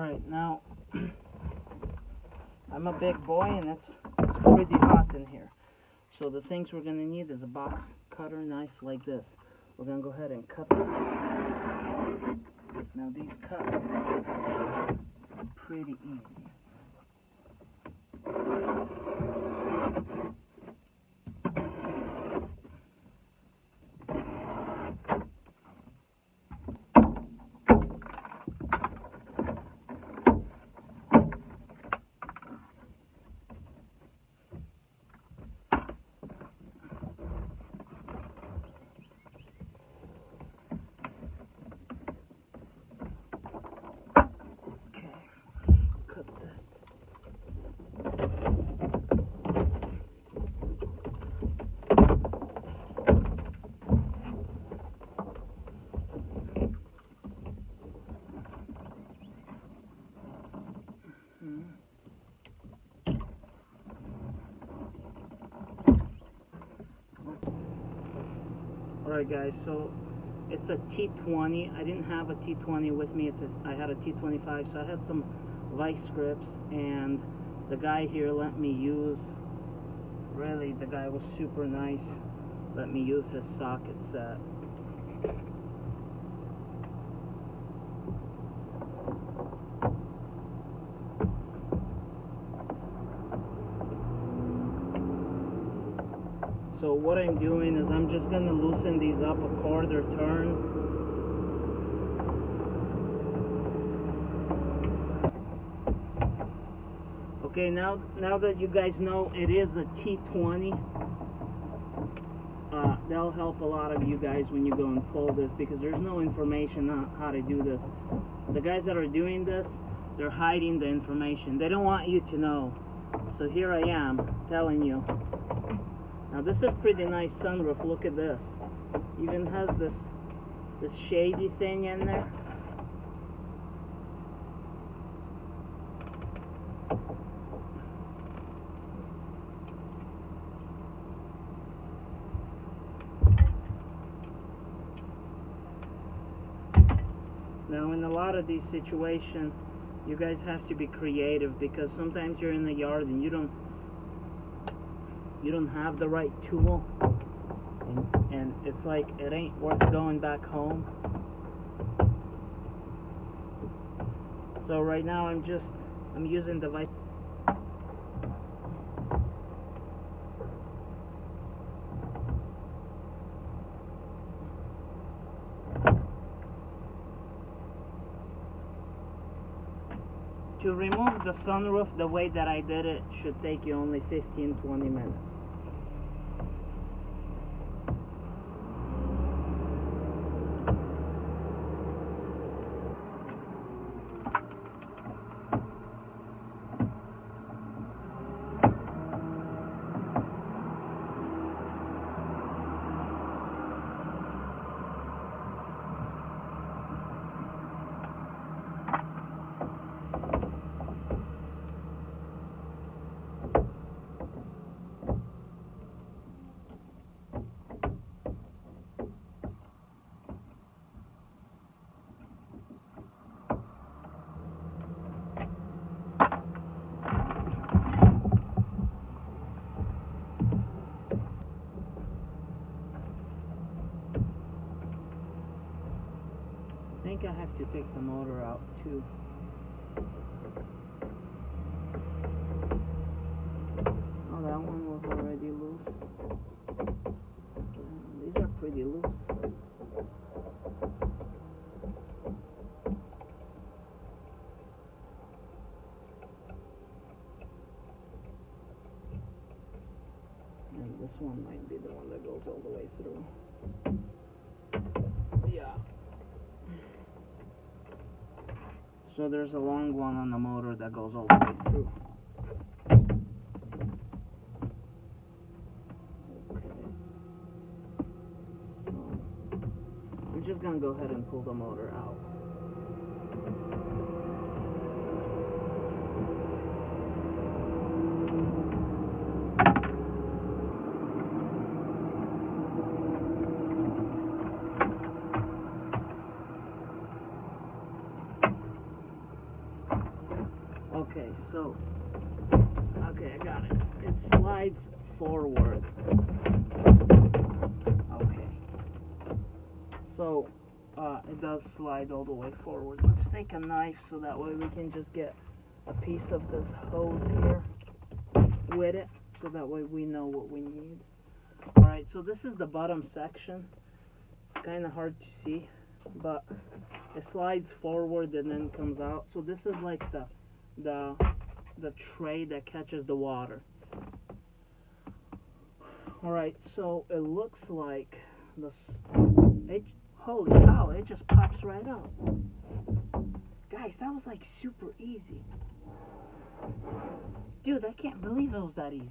Alright, now I'm a big boy and it's pretty hot in here. So the things we're going to need is a box cutter knife like this. We're going to go ahead and cut them. Now these cuts are pretty easy. Alright guys, so it's a T20. I didn't have a T20 with me. I had a T25, so I had some vice grips, and the guy here let me use, really, the guy was super nice, let me use his socket set. So what I'm doing is I'm just going to loosen these up a quarter turn. Okay, now that you guys know it is a T20, that'll help a lot of you guys when you go and fold this, because there's no information on how to do this. The guys that are doing this, they're hiding the information. They don't want you to know. So here I am telling you. Now this is pretty nice sunroof. Look at this. Even has this shady thing in there. Now in a lot of these situations, you guys have to be creative, because sometimes you're in the yard and you don't have the right tool, and it's like it ain't worth going back home. So right now I'm using the vice. To remove the sunroof the way that I did it should take you only 15-20 minutes. I think I have to take the motor out too. Oh, that one was already loose. These are pretty loose. And this one might be the one that goes all the way through. Yeah. So there's a long one on the motor that goes all the way through. Okay. So I'm just going to go ahead and pull the motor out. Okay, so, okay, I got it. It slides forward. Okay. So, it does slide all the way forward. Let's take a knife so that way we can just get a piece of this hose here with it, so that way we know what we need. Alright, so this is the bottom section. It's kind of hard to see, but it slides forward and then comes out. So this is like the tray that catches the water. Alright, so it looks like holy cow, it just pops right out. Guys, that was like super easy. Dude, I can't believe it was that easy.